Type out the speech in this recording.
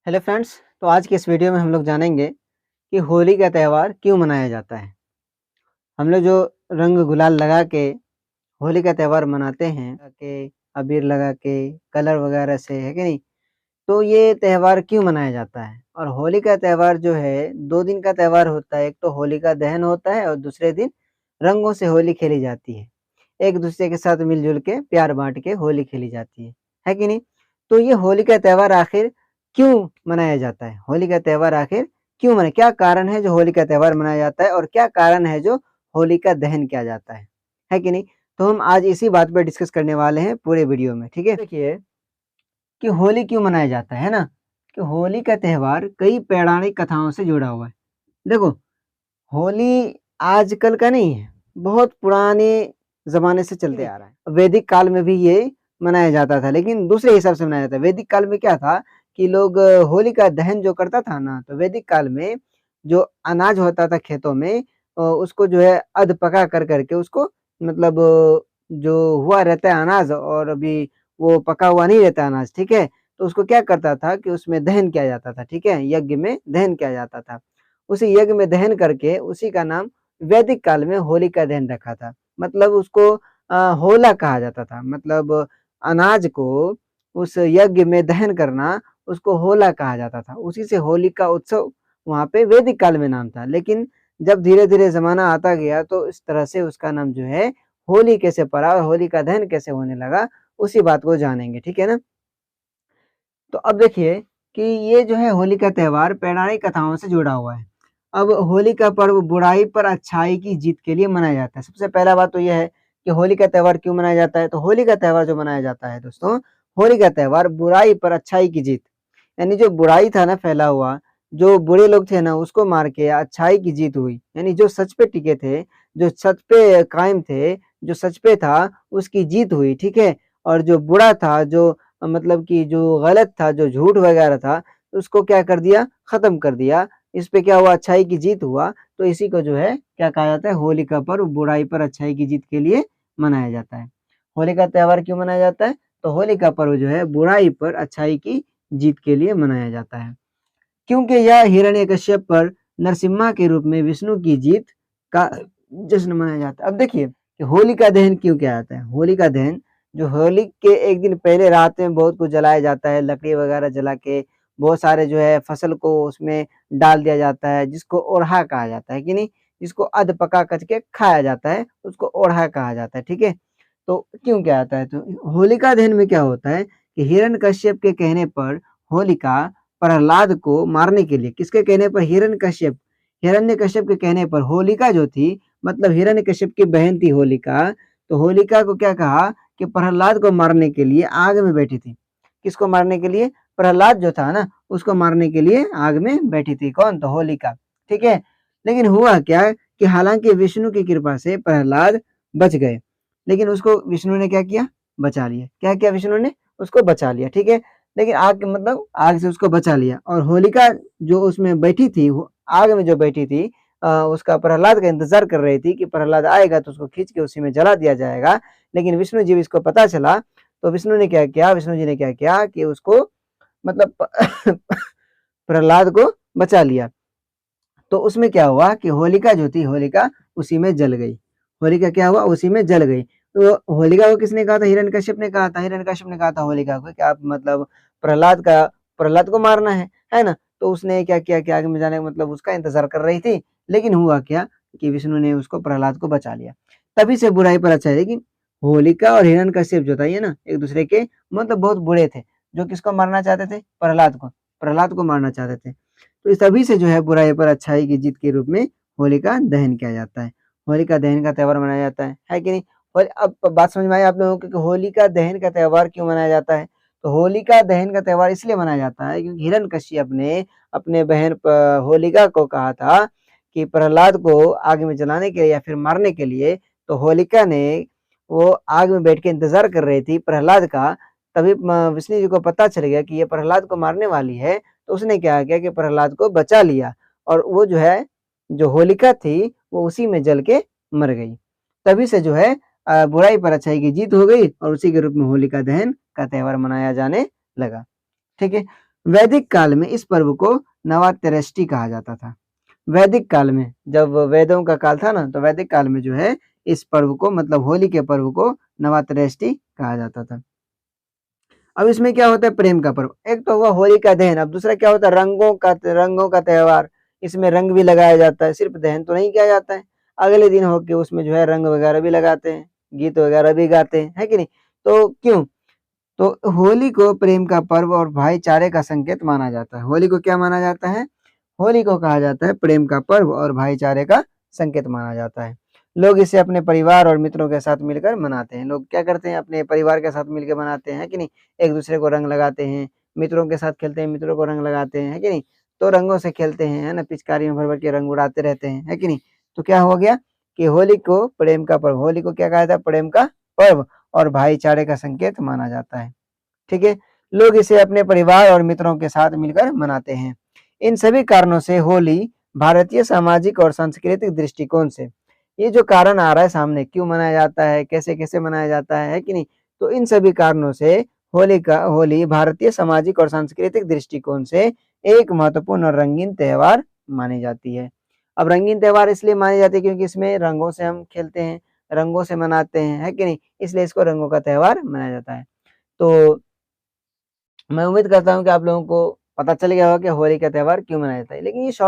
Hello friends. तो आज की इस वीडियो में हम लोग जानेंगे कि होली का त्यौहार क्यों मनाया जाता है। हम लोग जो रंग गुलाल लगा के होली का त्यौहार मनाते हैं के अबीर लगा के कलर वगैरह से, है कि नहीं? तो ये त्यौहार क्यों मनाया जाता है? और होली का त्यौहार जो है 2 दिन का त्यौहार होता है। एक तो होलिका दहन होता है और दूसरे दिन रंगों से होली खेली जाती है। एक-दूसरे के साथ मिल-जुल के प्यार बाँट के होली खेली जाती है कि नहीं? तो ये होली का त्यौहार आखिर क्यों मनाया जाता है? होली का त्यौहार आखिर क्यों मना क्या कारण है जो होली का त्यौहार मनाया जाता है और क्या कारण है जो होलिका दहन किया जाता है कि नहीं? तो हम आज इसी बात पे डिस्कस करने वाले हैं पूरे वीडियो में, ठीक है? देखिए कि होली क्यों मनाया जाता है ना? कि होली का त्यौहार कई पौराणिक कथाओं से जुड़ा हुआ है। देखो, होली आजकल का नहीं है, बहुत पुराने ज़माने से चलते आ रहा है। वैदिक काल में भी ये मनाया जाता था, लेकिन दूसरे हिसाब से मनाया जाता है। वैदिक काल में क्या था कि लोग होली का दहन जो करता था ना, तो वैदिक काल में जो अनाज होता था खेतों में उसको जो है अध पका कर के उसको मतलब जो हुआ रहता है अनाज और अभी वो पका हुआ नहीं रहता अनाज, ठीक है? तो उसको क्या करता था कि उसमें दहन किया जाता था, ठीक है? यज्ञ में दहन किया जाता था। उसी यज्ञ में दहन करके उसी का नाम वैदिक काल में होलिका दहन रखा था। मतलब उसको होला कहा जाता था। मतलब अनाज को उस यज्ञ में दहन करना उसको होला कहा जाता था। उसी से होली का उत्सव वहाँ पे वैदिक काल में नाम था। लेकिन जब धीरे-धीरे ज़माना आता गया तो इस तरह से उसका नाम जो है होली कैसे पड़ा और होली का दहन कैसे होने लगा, उसी बात को जानेंगे, ठीक है ना? तो अब देखिए कि ये जो है होली का त्योहार पौराणिक कथाओं से जुड़ा हुआ है। अब होली का पर्व बुराई पर अच्छाई की जीत के लिए मनाया जाता है। सबसे पहला बात तो ये है कि होली का त्योहार क्यों मनाया जाता है? तो होली का त्योहार जो मनाया जाता है दोस्तों, होली का त्योहार बुराई पर अच्छाई की जीत, यानी जो बुराई था ना फैला हुआ, जो बुरे लोग थे ना उसको मार के अच्छाई की जीत हुई। यानी जो सच पे टिके थे, जो सच पे कायम थे, जो सच पे था उसकी जीत हुई, ठीक है? और जो बुरा था, जो मतलब कि जो गलत था, जो झूठ वगैरह था, उसको क्या कर दिया? ख़त्म कर दिया। इस पे क्या हुआ? अच्छाई की जीत हुआ। तो इसी को जो है क्या कहा जाता है? होली का पर्व बुराई पर अच्छाई की जीत के लिए मनाया जाता है। होली का त्योहार क्यों मनाया जाता है? तो होली का पर्व जो है बुराई पर अच्छाई की जीत के लिए मनाया जाता है। क्योंकि यह हिरण्यकश्यप पर नरसिम्हा के रूप में विष्णु की जीत का जश्न मनाया जाता है। अब देखिए कि होलिका दहन क्यों किया जाता है? होलिका दहन जो होली के एक दिन पहले रात में बहुत कुछ जलाया जाता है, लकड़ी वगैरह जला के बहुत सारे जो है फसल को उसमें डाल दिया जाता है, जिसको ओढ़ा कहा जाता है कि नहीं? जिसको अध पका करके खाया जाता है, उसको ओढ़ा कहा जाता है, ठीक है? तो क्यों किया जाता है? तो होलिका दहन में क्या होता है कि हिरण्यकश्यप के कहने पर होलिका प्रहलाद को मारने के लिए, किसके कहने पर? हिरण्यकश्यप के कहने पर होलिका जो थी, मतलब हिरण्यकश्यप की बहन थी होलिका, तो होलिका को क्या कहा कि प्रहलाद को मारने के लिए आग में बैठी थी। किसको मारने के लिए? प्रहलाद जो था ना, उसको मारने के लिए आग में बैठी थी। कौन? तो होलिका, ठीक है? लेकिन हुआ क्या कि हालाँकि विष्णु की कृपा से प्रहलाद बच गए, लेकिन उसको विष्णु ने क्या किया? बचा लिया। क्या किया विष्णु ने? उसको बचा लिया, ठीक है? लेकिन आग मतलब आग से उसको बचा लिया और होलिका जो उसमें बैठी थी, वो आग में जो बैठी थी उसका प्रहलाद का इंतज़ार कर रही थी कि प्रहलाद आएगा तो उसको खींच के उसी में जला दिया जाएगा। लेकिन विष्णु जी इसको पता चला, तो विष्णु ने क्या किया? विष्णु जी ने क्या किया कि उसको मतलब प्रहलाद को बचा लिया। तो उसमें क्या हुआ कि होलिका जो थी, होलिका उसी में जल गई। होलिका क्या हुआ? उसी में जल गई। तो होलिका को किसने कहा था? हिरण्यकश्यप ने कहा था। हिरण्यकश्यप ने कहा था होलिका को कि आप मतलब प्रहलाद का प्रहलाद को मारना है ना? तो उसने क्या किया कि आगे में जाने का मतलब उसका इंतज़ार कर रही थी। लेकिन हुआ क्या कि विष्णु ने उसको प्रहलाद को बचा लिया। तभी से बुराई पर अच्छाई, लेकिन होलिका और हिरण्यकश्यप जो था ये ना एक-दूसरे के मतलब बहुत बुरे थे। जो किसको मारना चाहते थे? प्रहलाद को मारना चाहते थे। तो इस तभी से जो है बुराई पर अच्छाई की जीत के रूप में होलिका दहन किया जाता है। होलिका दहन का त्योहार मनाया जाता है कि नहीं? और अब बात समझ में आई आप लोगों को कि होलिका दहन का त्योहार क्यों मनाया जाता है? तो होलिका दहन का त्योहार इसलिए मनाया जाता है क्योंकि हिरण्यकश्यप ने अपने बहन होलिका को कहा था कि प्रहलाद को आग में जलाने के लिए या फिर मारने के लिए, तो होलिका ने वो आग में बैठ के इंतज़ार कर रही थी प्रहलाद का, तभी विष्णु जी को पता चल गया कि ये प्रहलाद को मारने वाली है, तो उसने क्या किया कि प्रहलाद को बचा लिया और वो जो है, जो होलिका थी, वो उसी में जल के मर गई। तभी से जो है बुराई पर अच्छाई की जीत हो गई और उसी के रूप में होलिका दहन का त्योहार मनाया जाने लगा। ठीक है? वैदिक काल में इस पर्व को नवात्यष्टि कहा जाता था। वैदिक काल में, जब वेदों का काल था ना, तो वैदिक काल में जो है इस पर्व को, मतलब होली के पर्व को नवात्यष्टि कहा जाता था। अब इसमें क्या होता है, प्रेम का पर्व। एक तो हुआ होली का दहन, अब दूसरा क्या होता है, रंगों का त्योहार। इसमें रंग भी लगाया जाता है, सिर्फ दहन तो नहीं किया जाता है। अगले दिन होके उसमें जो है रंग वगैरह भी लगाते हैं, गीत वगैरह भी गाते हैं, है कि नहीं? तो क्यों? तो होली को प्रेम का पर्व और भाईचारे का संकेत माना जाता है। होली को क्या माना जाता है? होली को कहा जाता है प्रेम का पर्व और भाईचारे का संकेत माना जाता है। लोग इसे अपने परिवार और मित्रों के साथ मिलकर मनाते हैं। लोग क्या करते हैं, अपने परिवार के साथ मिलकर मनाते हैं, कि नहीं? एक दूसरे को रंग लगाते हैं, मित्रों के साथ खेलते हैं, मित्रों को रंग लगाते हैं, है कि नहीं? तो रंगों से खेलते हैं, है ना? पिचकारियों भर भर के रंग उड़ाते रहते हैं, है कि नहीं? तो क्या हो गया कि होली को प्रेम का पर्व, होली को क्या कहा जाता है, प्रेम का पर्व और भाईचारे का संकेत माना जाता है। ठीक है? लोग इसे अपने परिवार और मित्रों के साथ मिलकर मनाते हैं। इन सभी कारणों से होली भारतीय सामाजिक और सांस्कृतिक दृष्टिकोण से, ये जो कारण आ रहा है सामने, क्यों मनाया जाता है, कैसे-कैसे मनाया जाता है कि नहीं? तो इन सभी कारणों से होली भारतीय सामाजिक और सांस्कृतिक दृष्टिकोण से एक महत्वपूर्ण और रंगीन त्योहार मानी जाती है। अब रंगीन त्योहार इसलिए मानी जाती है क्योंकि इसमें रंगों से हम खेलते हैं, रंगों से मनाते हैं, है कि नहीं? इसलिए इसको रंगों का त्योहार मनाया जाता है। तो मैं उम्मीद करता हूँ कि आप लोगों को पता चल गया होगा कि होली का त्योहार क्यों मनाया जाता है। लेकिन ये शॉर्ट